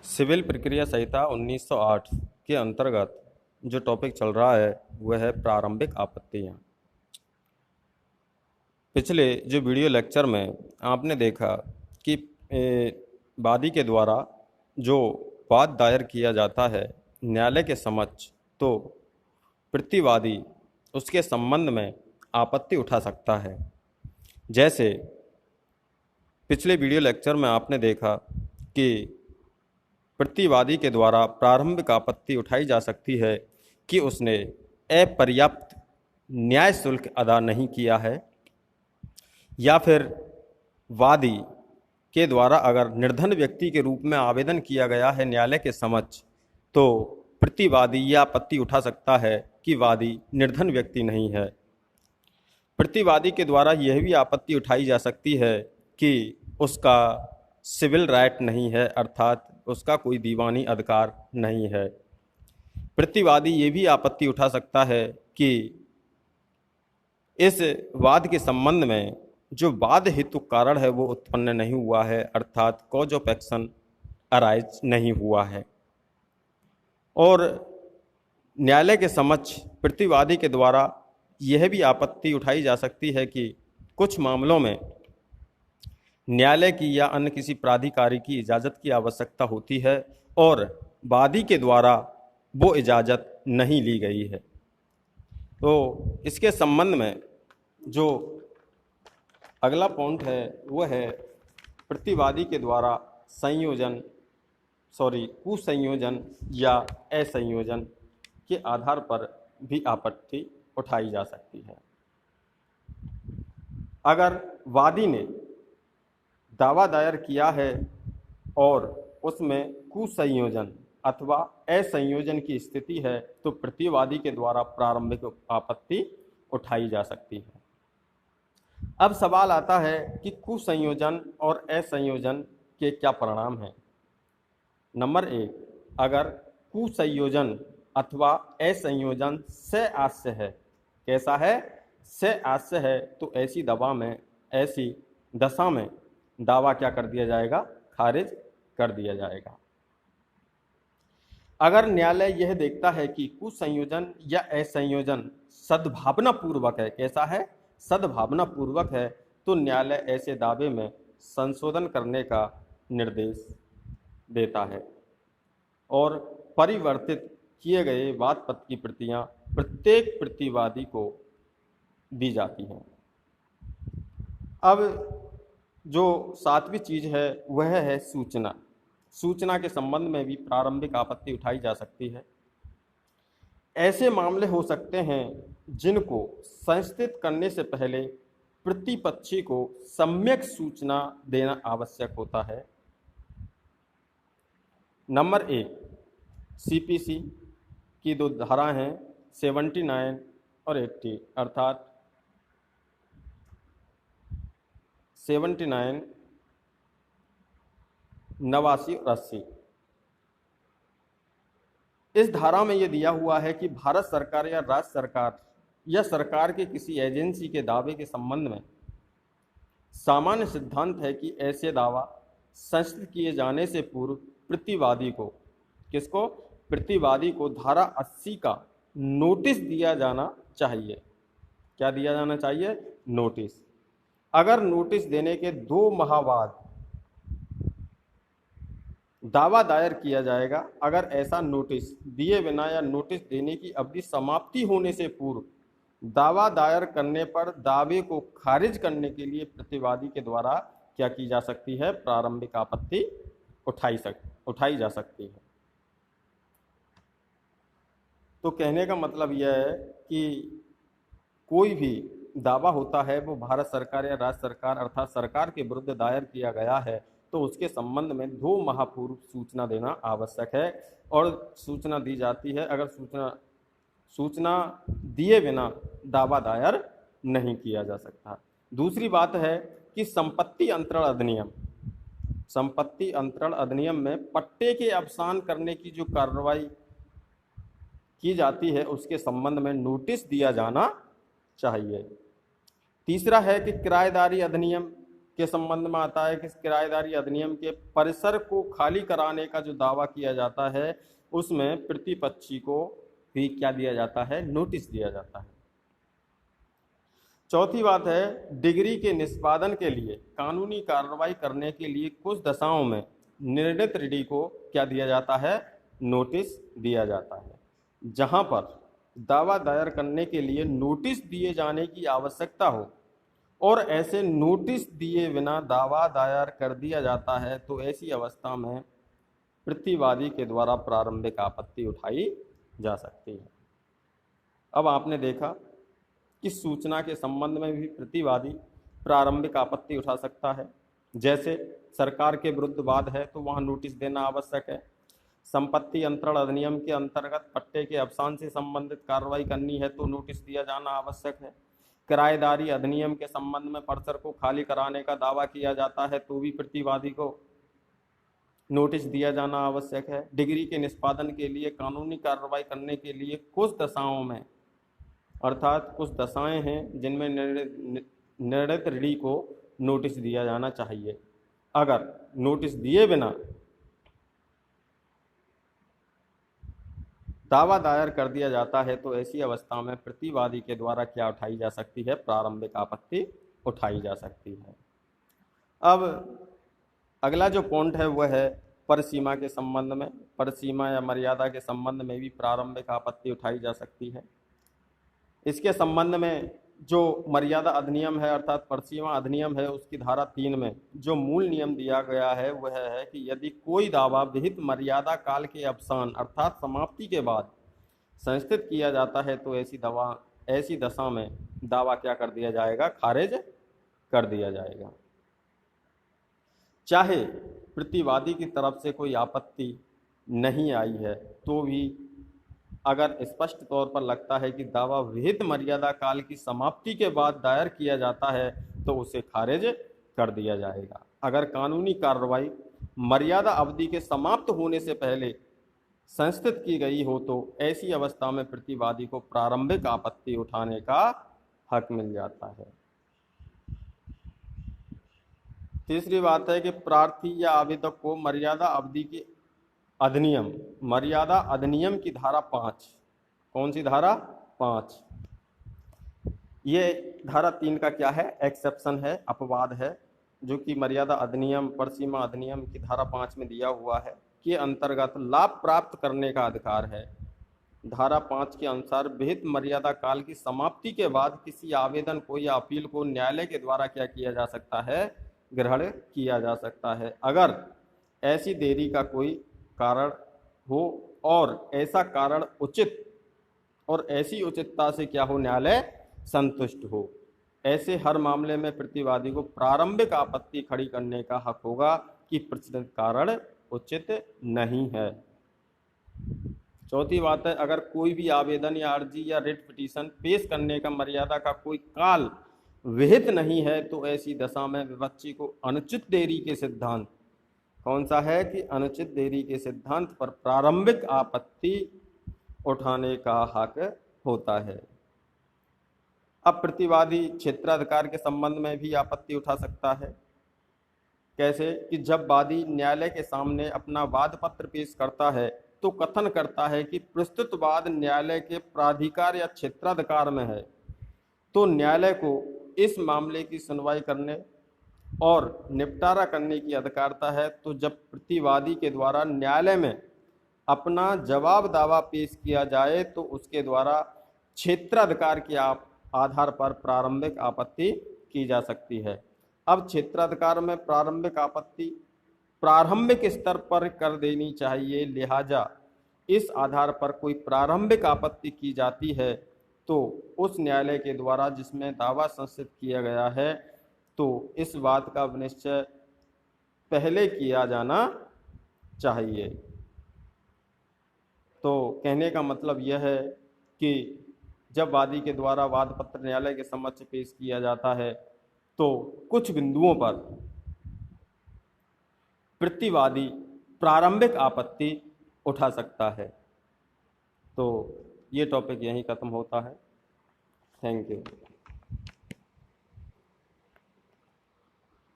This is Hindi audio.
सिविल प्रक्रिया संहिता 1908 के अंतर्गत जो टॉपिक चल रहा है वह है प्रारंभिक आपत्तियां। पिछले जो वीडियो लेक्चर में आपने देखा कि वादी के द्वारा जो वाद दायर किया जाता है न्यायालय के समक्ष, तो प्रतिवादी उसके संबंध में आपत्ति उठा सकता है। जैसे पिछले वीडियो लेक्चर में आपने देखा कि प्रतिवादी के द्वारा प्रारंभिक आपत्ति उठाई जा सकती है कि उसने अपर्याप्त न्याय शुल्क अदा नहीं किया है, या फिर वादी के द्वारा अगर निर्धन व्यक्ति के रूप में आवेदन किया गया है न्यायालय के समक्ष, तो प्रतिवादी यह आपत्ति उठा सकता है कि वादी निर्धन व्यक्ति नहीं है। प्रतिवादी के द्वारा यह भी आपत्ति उठाई जा सकती है कि उसका सिविल राइट नहीं है, अर्थात उसका कोई दीवानी अधिकार नहीं है। प्रतिवादी ये भी आपत्ति उठा सकता है कि इस वाद के संबंध में जो वाद हेतु कारण है वो उत्पन्न नहीं हुआ है, अर्थात कॉज ऑफ एक्शन अराइज नहीं हुआ है। और न्यायालय के समक्ष प्रतिवादी के द्वारा यह भी आपत्ति उठाई जा सकती है कि कुछ मामलों में न्यायालय की या अन्य किसी प्राधिकारी की इजाज़त की आवश्यकता होती है और वादी के द्वारा वो इजाज़त नहीं ली गई है। तो इसके संबंध में जो अगला पॉइंट है वो है प्रतिवादी के द्वारा कुसंयोजन या असंयोजन के आधार पर भी आपत्ति उठाई जा सकती है। अगर वादी ने दावा दायर किया है और उसमें कुसंयोजन अथवा असंयोजन की स्थिति है, तो प्रतिवादी के द्वारा प्रारंभिक आपत्ति उठाई जा सकती है। अब सवाल आता है कि कुसंयोजन और असंयोजन के क्या परिणाम हैं। नंबर 1, अगर कुसंयोजन अथवा असंयोजन सहास्य है, कैसा है? सहास्य है, तो ऐसी दशा में दावा क्या कर दिया जाएगा? खारिज कर दिया जाएगा। अगर न्यायालय यह देखता है कि कुसंयोजन या असंयोजन सद्भावना पूर्वक है, कैसा है? सद्भावना पूर्वक है, तो न्यायालय ऐसे दावे में संशोधन करने का निर्देश देता है और परिवर्तित किए गए वाद पत्र की प्रतियां प्रत्येक प्रतिवादी को दी जाती हैं। अब जो 7वीं चीज है वह है सूचना। सूचना के संबंध में भी प्रारंभिक आपत्ति उठाई जा सकती है। ऐसे मामले हो सकते हैं जिनको संस्थित करने से पहले प्रतिपक्षी को सम्यक सूचना देना आवश्यक होता है। नंबर 1, सीपीसी की 2 धारा हैं 79 और 80, अर्थात 79 89 और 80। इस धारा में यह दिया हुआ है कि भारत सरकार या राज्य सरकार या सरकार के किसी एजेंसी के दावे के संबंध में सामान्य सिद्धांत है कि ऐसे दावा संस्थित किए जाने से पूर्व प्रतिवादी को प्रतिवादी को धारा 80 का नोटिस दिया जाना चाहिए। क्या दिया जाना चाहिए? नोटिस। अगर नोटिस देने के 2 माह बाद दावा दायर किया जाएगा, अगर ऐसा नोटिस दिए बिना या नोटिस देने की अवधि समाप्ति होने से पूर्व दावा दायर करने पर दावे को खारिज करने के लिए प्रतिवादी के द्वारा क्या की जा सकती है? प्रारंभिक आपत्ति उठाई जा सकती है। तो कहने का मतलब यह है कि कोई भी दावा होता है वो भारत सरकार या राज्य सरकार अर्थात सरकार के विरुद्ध दायर किया गया है, तो उसके संबंध में 2 माह पूर्व सूचना देना आवश्यक है और सूचना दी जाती है। अगर सूचना दिए बिना दावा दायर नहीं किया जा सकता। दूसरी बात है कि संपत्ति अंतरण अधिनियम में पट्टे के अवसान करने की जो कार्रवाई की जाती है उसके संबंध में नोटिस दिया जाना चाहिए। तीसरा है कि किराएदारी अधिनियम के संबंध में आता है कि किराएदारी अधिनियम के परिसर को खाली कराने का जो दावा किया जाता है उसमें प्रतिपक्षी को भी क्या दिया जाता है, नोटिस दिया जाता है। चौथी बात है, डिग्री के निष्पादन के लिए कानूनी कार्रवाई करने के लिए कुछ दशाओं में निर्णित ऋणी को क्या दिया जाता है, नोटिस दिया जाता है। जहां पर दावा दायर करने के लिए नोटिस दिए जाने की आवश्यकता हो और ऐसे नोटिस दिए बिना दावा दायर कर दिया जाता है तो ऐसी अवस्था में प्रतिवादी के द्वारा प्रारंभिक आपत्ति उठाई जा सकती है। अब आपने देखा कि सूचना के संबंध में भी प्रतिवादी प्रारंभिक आपत्ति उठा सकता है। जैसे सरकार के विरुद्ध वाद है तो वहां नोटिस देना आवश्यक है। संपत्ति अंतरण अधिनियम के अंतर्गत पट्टे के अवसान से संबंधित कार्रवाई करनी है तो नोटिस दिया जाना आवश्यक है। किराएदारी अधिनियम के संबंध में परिसर को खाली कराने का दावा किया जाता है तो भी प्रतिवादी को नोटिस दिया जाना आवश्यक है। डिग्री के निष्पादन के लिए कानूनी कार्रवाई करने के लिए कुछ दशाओं में, अर्थात कुछ दशाएं हैं जिनमें निर्णित ऋणी को नोटिस दिया जाना चाहिए। अगर नोटिस दिए बिना दावा दायर कर दिया जाता है तो ऐसी अवस्था में प्रतिवादी के द्वारा क्या उठाई जा सकती है, प्रारंभिक आपत्ति उठाई जा सकती है। अब अगला जो पॉइंट है वह है परिसीमा के संबंध में। परिसीमा या मर्यादा के संबंध में भी प्रारंभिक आपत्ति उठाई जा सकती है। इसके संबंध में जो मर्यादा अधिनियम है अर्थात परिसीमा अधिनियम है उसकी धारा 3 में जो मूल नियम दिया गया है वह है कि यदि कोई दावा विहित मर्यादा काल के अवसान अर्थात समाप्ति के बाद संस्थित किया जाता है तो ऐसी दशा में दावा क्या कर दिया जाएगा, खारिज कर दिया जाएगा। चाहे प्रतिवादी की तरफ से कोई आपत्ति नहीं आई है तो भी अगर स्पष्ट तौर पर लगता है कि दावा विहित मर्यादा काल की समाप्ति के बाद दायर किया जाता है तो उसे खारिज कर दिया जाएगा। अगर कानूनी कार्रवाई मर्यादा अवधि के समाप्त होने से पहले संस्थित की गई हो तो ऐसी अवस्था में प्रतिवादी को प्रारंभिक आपत्ति उठाने का हक मिल जाता है। तीसरी बात है कि प्रार्थी या आवेदक को मर्यादा अवधि की मर्यादा अधिनियम की धारा 5, कौन सी धारा 5, ये धारा 3 का क्या है, एक्सेप्शन है, अपवाद है, जो कि मर्यादा अधिनियम परिसीमा अधिनियम की धारा 5 में दिया हुआ है के अंतर्गत लाभ प्राप्त करने का अधिकार है। धारा 5 के अनुसार विहित मर्यादा काल की समाप्ति के बाद किसी आवेदन को या अपील को न्यायालय के द्वारा क्या किया जा सकता है, ग्रहण किया जा सकता है। अगर ऐसी देरी का कोई कारण हो और ऐसा कारण उचित और ऐसी उचितता से क्या हो, न्यायालय संतुष्ट हो, ऐसे हर मामले में प्रतिवादी को प्रारंभिक आपत्ति खड़ी करने का हक होगा कि प्रचलित कारण उचित नहीं है। चौथी बात है, अगर कोई भी आवेदन या अर्जी या रिट पिटीशन पेश करने का मर्यादा का कोई काल विहित नहीं है तो ऐसी दशा में विपक्षी को अनुचित देरी के सिद्धांत, कौन सा है कि अनुचित देरी के सिद्धांत पर प्रारंभिक आपत्ति उठाने का हक होता है। अब प्रतिवादी क्षेत्राधिकार के संबंध में भी आपत्ति उठा सकता है। कैसे कि जब वादी न्यायालय के सामने अपना वाद पत्र पेश करता है तो कथन करता है कि प्रस्तुत वाद न्यायालय के प्राधिकार या क्षेत्राधिकार में है तो न्यायालय को इस मामले की सुनवाई करने और निपटारा करने की अधिकारता है। तो जब प्रतिवादी के द्वारा न्यायालय में अपना जवाब दावा पेश किया जाए तो उसके द्वारा क्षेत्राधिकार के आधार पर प्रारंभिक आपत्ति की जा सकती है। अब क्षेत्राधिकार में प्रारंभिक आपत्ति प्रारंभिक स्तर पर कर देनी चाहिए, लिहाजा इस आधार पर कोई प्रारंभिक आपत्ति की जाती है तो उस न्यायालय के द्वारा जिसमें दावा संस्थित किया गया है तो इस बात का निश्चय पहले किया जाना चाहिए। तो कहने का मतलब यह है कि जब वादी के द्वारा वाद पत्र न्यायालय के समक्ष पेश किया जाता है तो कुछ बिंदुओं पर प्रतिवादी प्रारंभिक आपत्ति उठा सकता है। तो ये टॉपिक यहीं खत्म होता है। Thank you.